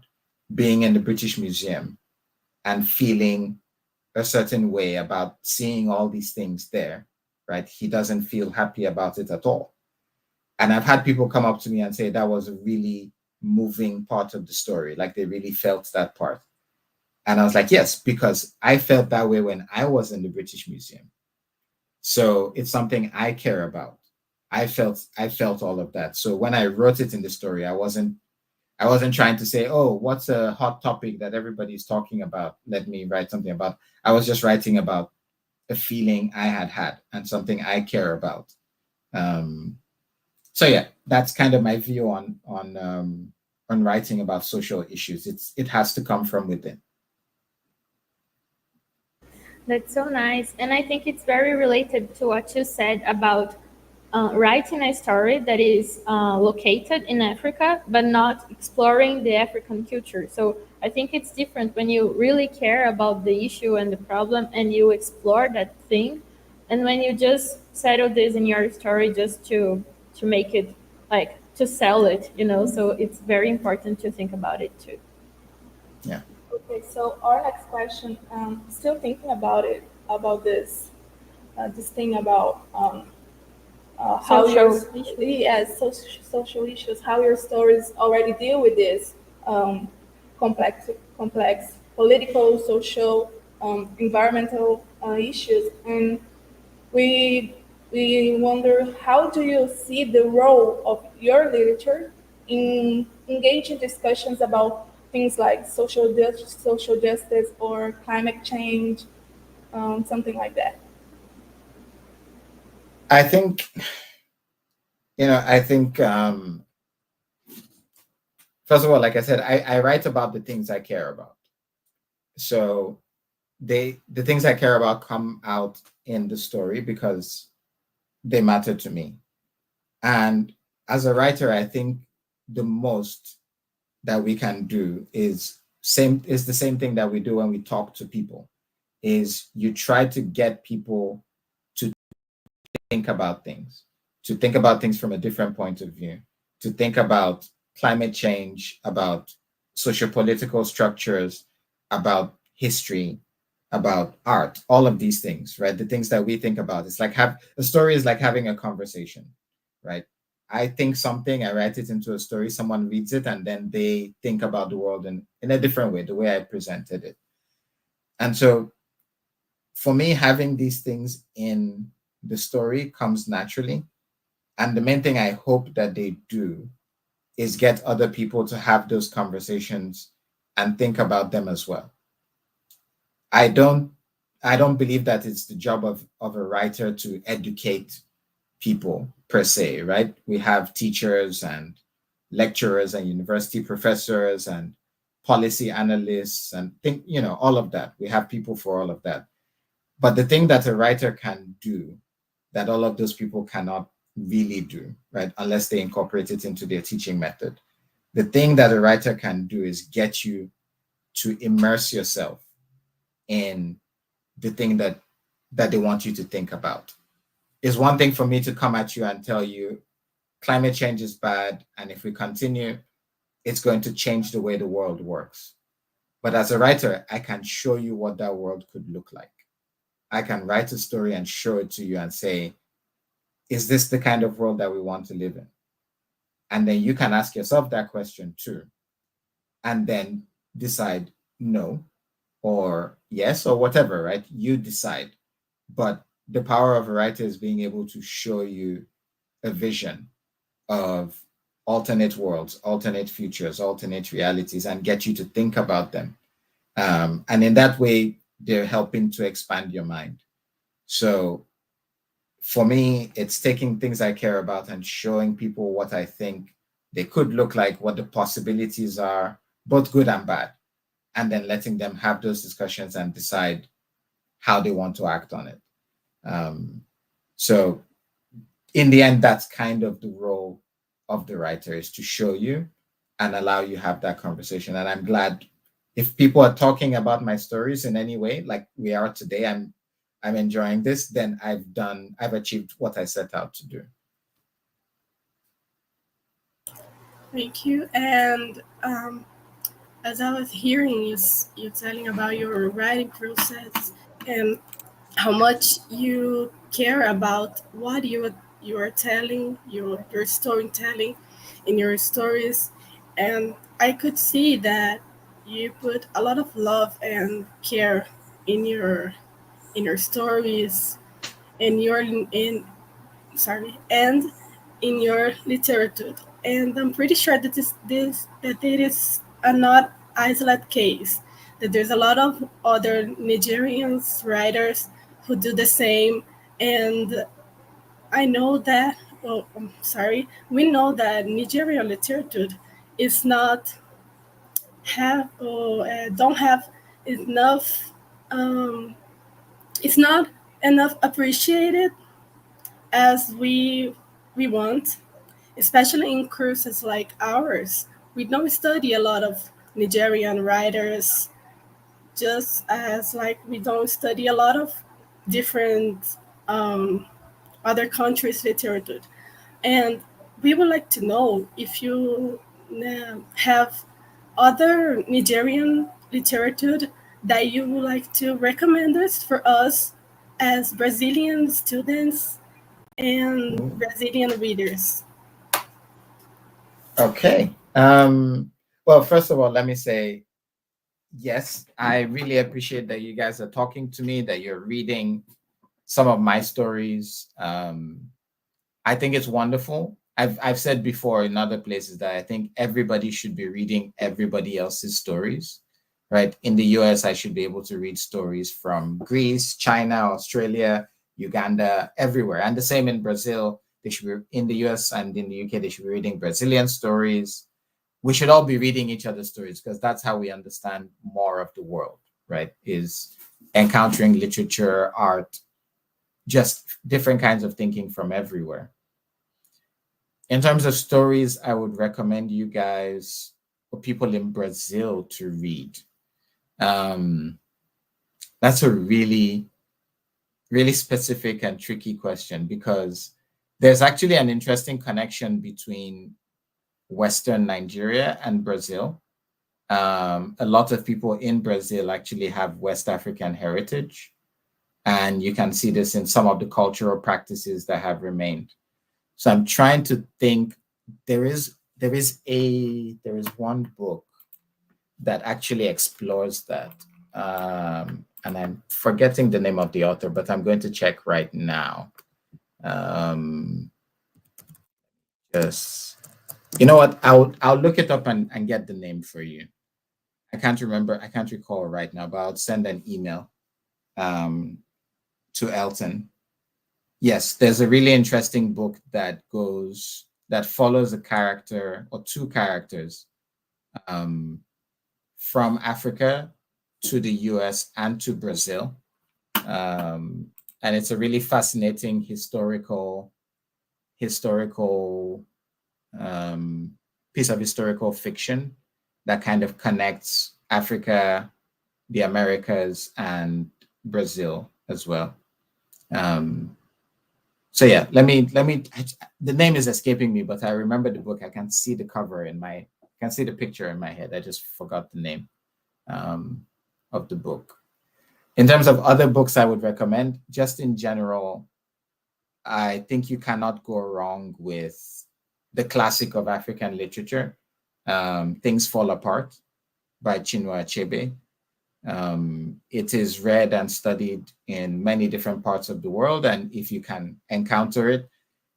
being in the British Museum and feeling a certain way about seeing all these things there, right? He doesn't feel happy about it at all. And I've had people come up to me and say that was a really moving part of the story, like they really felt that part. And I was like, yes, because I felt that way when I was in the British Museum. So it's something I care about. I felt all of that. So when I wrote it in the story, I wasn't trying to say, oh, what's a hot topic that everybody's talking about? Let me write something about. I was just writing about a feeling I had and something I care about. So yeah, that's kind of my view on on writing about social issues. It has to come from within. That's so nice. And I think it's very related to what you said about writing a story that is located in Africa, but not exploring the African culture. So I think it's different when you really care about the issue and the problem and you explore that thing. And when you just settle this in your story just to make it, like, to sell it, so it's very important to think about it too. Yeah. Okay, so our next question, still thinking about it, about this thing about how social issues, how your stories already deal with this complex political, social, environmental issues, and we wonder, how do you see the role of your literature in engaging discussions about things like social justice or climate change, something like that? I think, first of all, like I said, I write about the things I care about. So the things I care about come out in the story because they matter to me. And as a writer, I think the most that we can do is the same thing that we do when we talk to people, is you try to get people to think about things from a different point of view, to think about climate change, about socio-political structures, about history, about art, all of these things, right? The things that we think about. It's like a story is like having a conversation, right? I think something, I write it into a story, someone reads it, and then they think about the world in a different way, the way I presented it. And so for me, having these things in the story comes naturally. And the main thing I hope that they do is get other people to have those conversations and think about them as well. I don't believe that it's the job of a writer to educate people per se, right? We have teachers and lecturers and university professors and policy analysts and all of that. We have people for all of that. But the thing that a writer can do that all of those people cannot really do, right, unless they incorporate it into their teaching method, the thing that a writer can do is get you to immerse yourself in the thing that they want you to think about. It's one thing for me to come at you and tell you climate change is bad, and if we continue, it's going to change the way the world works. But as a writer, I can show you what that world could look like. I can write a story and show it to you and say, is this the kind of world that we want to live in? And then you can ask yourself that question too, and then decide no, or yes, or whatever, right? You decide. But the power of a writer is being able to show you a vision of alternate worlds, alternate futures, alternate realities, and get you to think about them. And in that way, they're helping to expand your mind. So for me, it's taking things I care about and showing people what I think they could look like, what the possibilities are, both good and bad, and then letting them have those discussions and decide how they want to act on it. So in the end, that's kind of the role of the writer, is to show you and allow you have that conversation. And I'm glad if people are talking about my stories in any way, like we are today, I'm enjoying this, then I've achieved what I set out to do. Thank you. And as I was hearing you telling about your writing process and how much you care about what you are telling, your storytelling in your stories, and I could see that you put a lot of love and care in your stories, and in your literature. And I'm pretty sure that it is a not isolated case, that there's a lot of other Nigerian writers who do the same. And I know that, we know that Nigerian literature is not have or don't have enough. It's not enough appreciated as we want, especially in courses like ours. We don't study a lot of Nigerian writers, just as like we don't study a lot of different other countries' literature. And we would like to know if you have other Nigerian literature that you would like to recommend us for us as Brazilian students and Brazilian readers. Okay. Well, first of all, let me say, yes, I really appreciate that you guys are talking to me, that you're reading some of my stories. I think it's wonderful. I've said before in other places that I think everybody should be reading everybody else's stories, right? In the US, I should be able to read stories from Greece, China, Australia, Uganda, everywhere. And the same in Brazil. They should be in the US and in the UK, they should be reading Brazilian stories. We should all be reading each other's stories because that's how we understand more of the world, right? Is encountering literature, art, just different kinds of thinking from everywhere. In terms of stories, I would recommend you guys or people in Brazil to read. That's a really, really specific and tricky question because there's actually an interesting connection between Western Nigeria and Brazil. A lot of people in Brazil actually have West African heritage. And you can see this in some of the cultural practices that have remained. So I'm trying to think, there is one book that actually explores that. And I'm forgetting the name of the author, but I'm going to check right now. Just, you know what? I'll look it up and get the name for you. I can't recall right now, but I'll send an email to Elton. Yes, there's a really interesting book that follows a character or two characters from Africa to the US and to Brazil. And it's a really fascinating historical piece of historical fiction that kind of connects Africa, the Americas, and Brazil as well. So yeah, let me. The name is escaping me, but I remember the book. I can see the cover I can see the picture in my head. I just forgot the name of the book. In terms of other books I would recommend, just in general, I think you cannot go wrong with the classic of African literature, Things Fall Apart by Chinua Achebe. It is read and studied in many different parts of the world. And if you can encounter it,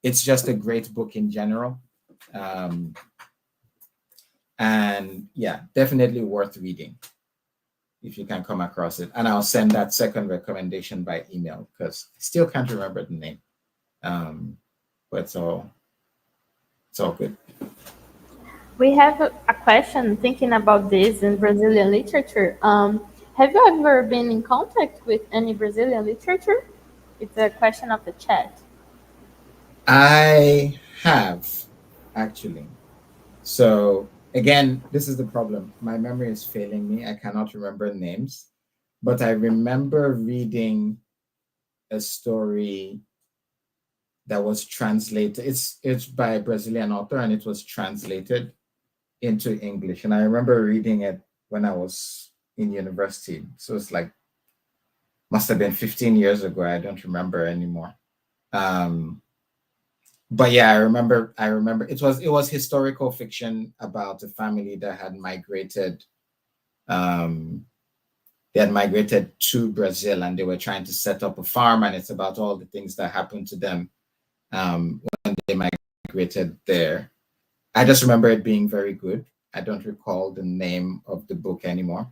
it's just a great book in general. And yeah, definitely worth reading if you can come across it. And I'll send that second recommendation by email because I still can't remember the name. But it's all good. We have a question thinking about this in Brazilian literature. Have you ever been in contact with any Brazilian literature? It's a question of the chat. I have, actually. So again, this is the problem. My memory is failing me. I cannot remember names, but I remember reading a story that was translated. It's by a Brazilian author and it was translated into English. And I remember reading it when I was in university. So it's like, must have been 15 years ago. I don't remember anymore. But yeah, I remember it was historical fiction about a family that had migrated. They had migrated to Brazil and they were trying to set up a farm, and it's about all the things that happened to them when they migrated there. I just remember it being very good. I don't recall the name of the book anymore.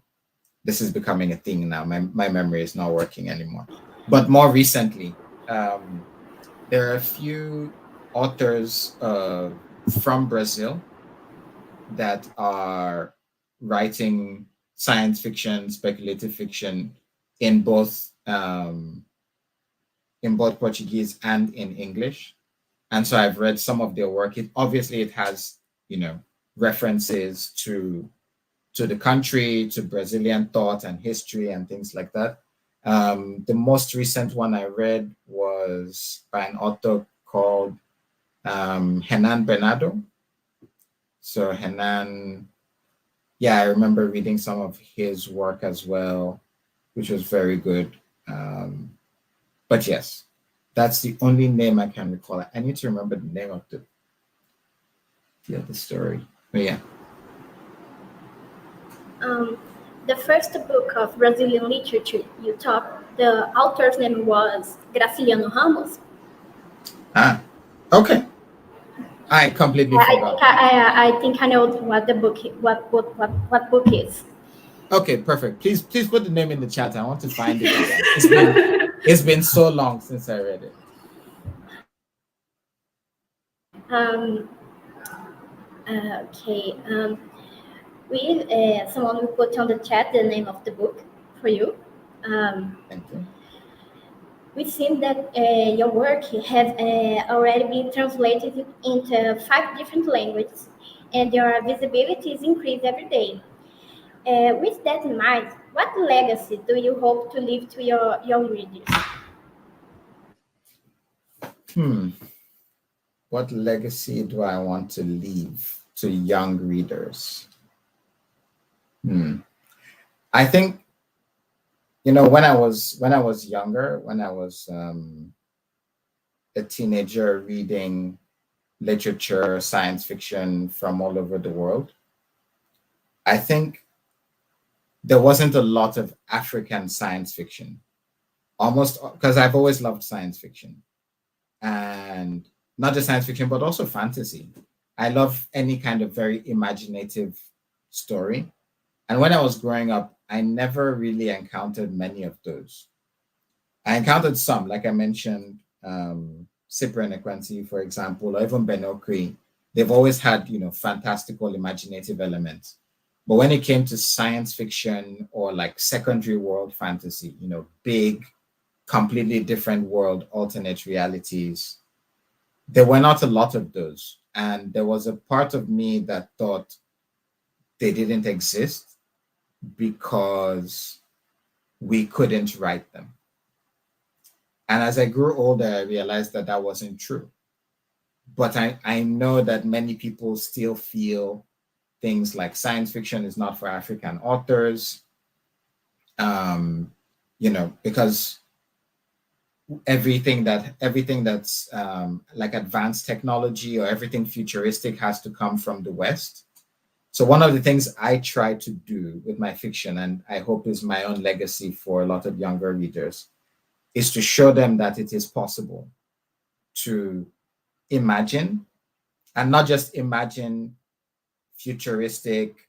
This is becoming a thing now. My memory is not working anymore. But more recently, there are a few authors from Brazil that are writing science fiction, speculative fiction in both Portuguese and in English. And so I've read some of their work. Obviously it has, references to the country, to Brazilian thought and history and things like that. The most recent one I read was by an author called Hernan Bernardo. So Hernan, yeah, I remember reading some of his work as well, which was very good. But yes, that's the only name I can recall. I need to remember the name of the other story. But yeah. The first book of Brazilian literature you taught, the author's name was Graciliano Ramos. Ah, okay. I completely forgot. I think I know what the book what book is. Okay, perfect. Please put the name in the chat. I want to find it again. It's been so long since I read it. Okay. Someone will put on the chat the name of the book for you. Thank you. We've seen that your work has already been translated into 5 different languages, and your visibility is increased every day. With that in mind, what legacy do you hope to leave to your young readers? What legacy do I want to leave to young readers? I think, when I was younger, when I was a teenager reading literature, science fiction from all over the world, I think there wasn't a lot of African science fiction, almost, because I've always loved science fiction, and not just science fiction, but also fantasy. I love any kind of very imaginative story. And when I was growing up, I never really encountered many of those. I encountered some, like I mentioned, Cyprian Ekwensi, for example, or even Benokri. They've always had, fantastical, imaginative elements. But when it came to science fiction or like secondary world fantasy, big, completely different world, alternate realities, there were not a lot of those. And there was a part of me that thought they didn't exist because we couldn't write them. And as I grew older, I realized that wasn't true. But I know that many people still feel things like science fiction is not for African authors, because everything that's like advanced technology or everything futuristic has to come from the West. So one of the things I try to do with my fiction, and I hope is my own legacy for a lot of younger readers, is to show them that it is possible to imagine, and not just imagine futuristic,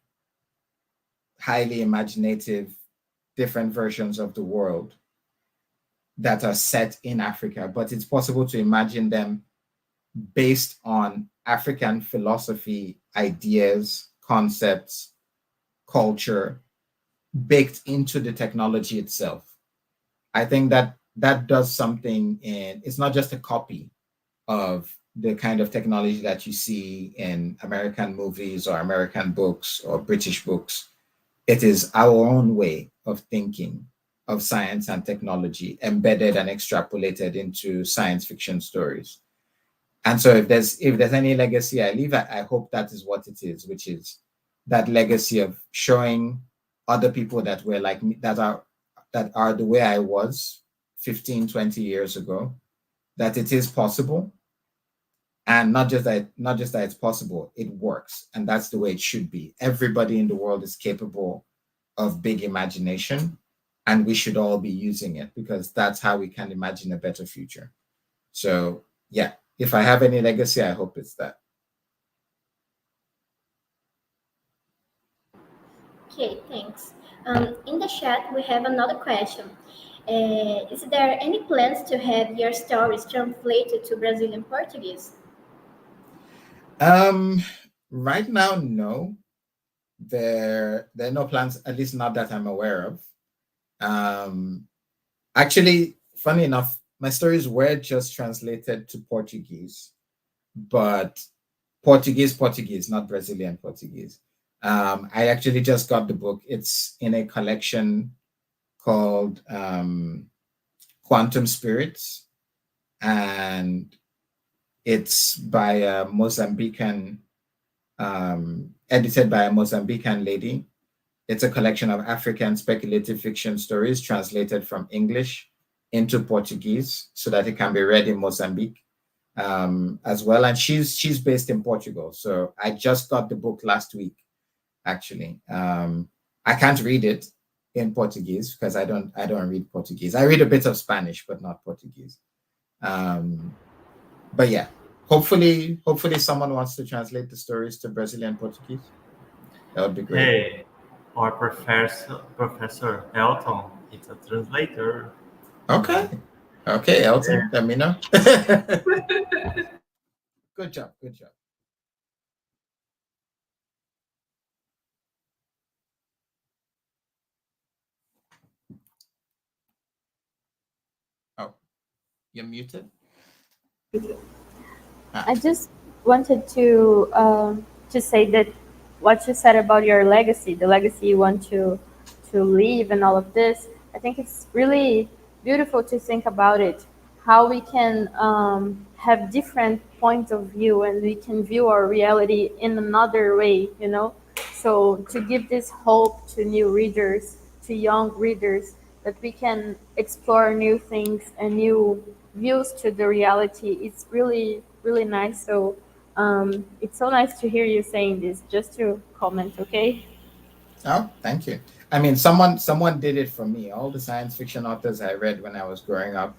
highly imaginative, different versions of the world that are set in Africa, but it's possible to imagine them based on African philosophy, ideas, concepts, culture, baked into the technology itself. I think that does something, and it's not just a copy of the kind of technology that you see in American movies or American books or British books. It is our own way of thinking of science and technology embedded and extrapolated into science fiction stories. And so if there's any legacy I leave, I hope that is what it is, which is that legacy of showing other people that were like me, that are the way I was 15, 20 years ago, that it is possible. And not just that it's possible, it works. And that's the way it should be. Everybody in the world is capable of big imagination, and we should all be using it, because that's how we can imagine a better future. So yeah, if I have any legacy, I hope it's that. Okay, thanks. In the chat, we have another question. Is there any plans to have your stories translated to Brazilian Portuguese? Right now, no. There are no plans, at least not that I'm aware of. Actually, funny enough, my stories were just translated to Portuguese, but Português, not Brazilian Portuguese. I actually just got the book. It's in a collection called Quantum Spirits, and it's by a Mozambican, edited by a Mozambican lady. It's a collection of African speculative fiction stories translated from English into Portuguese so that it can be read in Mozambique as well. And she's based in Portugal. So I just got the book last week, actually. I can't read it in Portuguese because I don't read Portuguese. I read a bit of Spanish, but not Portuguese. But yeah, hopefully someone wants to translate the stories to Brazilian Portuguese. That would be great. Hey, or Professor Elton, it's a translator. Okay, Elton, let me know. Good job. Oh, you're muted. I just wanted to say that what you said about your legacy, the legacy you want to leave and all of this, I think it's really beautiful to think about it, how we can have different points of view and we can view our reality in another way, you know? So to give this hope to new readers, to young readers, that we can explore new things and new views to the reality, it's really, really nice. So it's so nice to hear you saying this, just to comment, okay? Oh, thank you. I mean, someone did it for me. All the science fiction authors I read when I was growing up,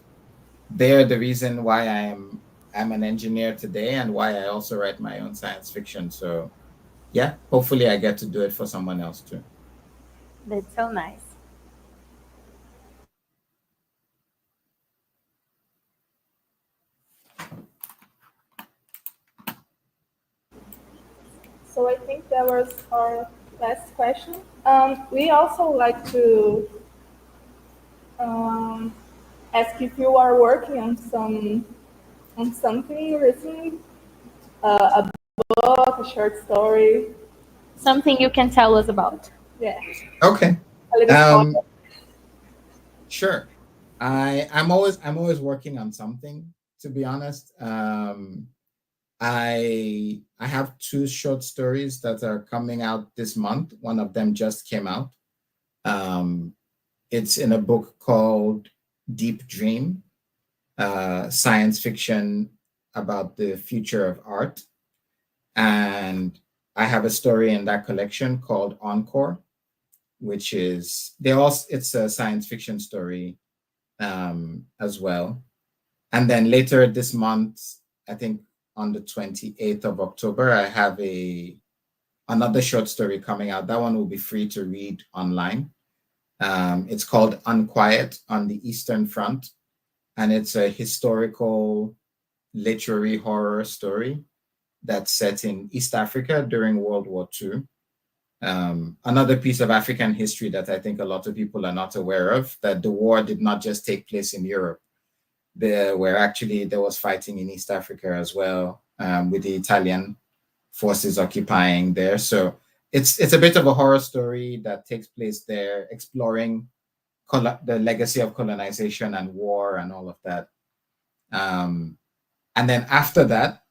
they're the reason why I'm an engineer today and why I also write my own science fiction. So yeah, hopefully I get to do it for someone else too. That's so nice. So I think that was our last question. We also like to ask if you are working on something recently, a book, a short story. Something you can tell us about. Yeah. Okay. A little Sure. I'm always working on something, to be honest. I have 2 short stories that are coming out this month. One of them just came out. It's in a book called Deep Dream, science fiction about the future of art. And I have a story in that collection called Encore, which is it's a science fiction story as well. And then later this month, I think on the 28th of October, I have another short story coming out. That one will be free to read online. It's called Unquiet on the Eastern Front, and it's a historical literary horror story that's set in East Africa during World War II. Another piece of African history that I think a lot of people are not aware of, that the war did not just take place in Europe. There was fighting in East Africa as well, with the Italian forces occupying there. So it's a bit of a horror story that takes place there, exploring the legacy of colonization and war and all of that. And then after that,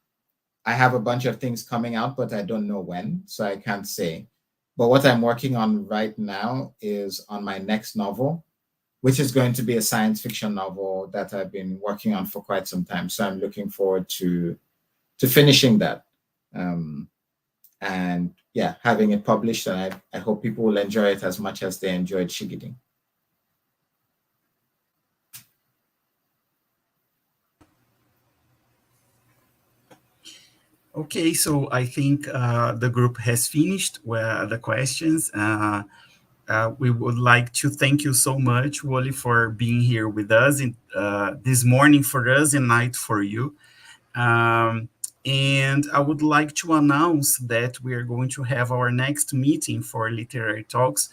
I have a bunch of things coming out, but I don't know when, so I can't say. But what I'm working on right now is on my next novel, which is going to be a science fiction novel that I've been working on for quite some time. So I'm looking forward to finishing that. And yeah, having it published, and I hope people will enjoy it as much as they enjoyed Shigidi. Okay, so I think the group has finished with the questions. We would like to thank you so much, Wole, for being here with us this morning for us and night for you. And I would like to announce that we are going to have our next meeting for literary talks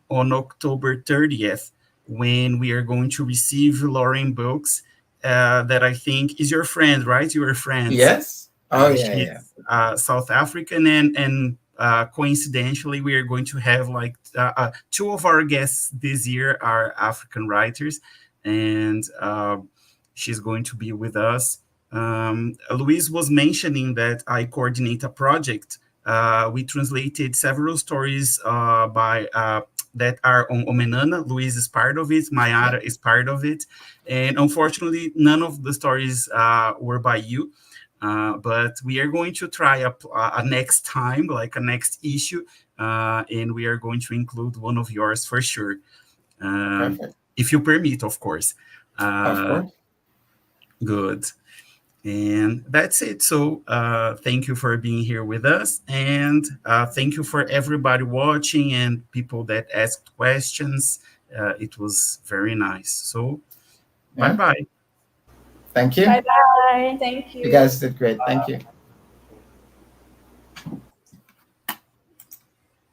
on October 30th, when we are going to receive Lauren Books, that I think is your friend, right? You are friends. Yes. Oh, yeah, she's yeah. South African, and coincidentally, we are going to have like two of our guests this year are African writers, and she's going to be with us. Luis was mentioning that I coordinate a project. We translated several stories by that are on Omenana. Luis is part of it. Mayara is part of it. And unfortunately, none of the stories were by you. But we are going to try a next time, like a next issue, and we are going to include one of yours for sure. If you permit, of course. Of course. Good. And that's it. So thank you for being here with us. And thank you for everybody watching and people that asked questions. It was very nice. So bye-bye. Thank you. Bye-bye. Thank you. You guys did great. Thank you.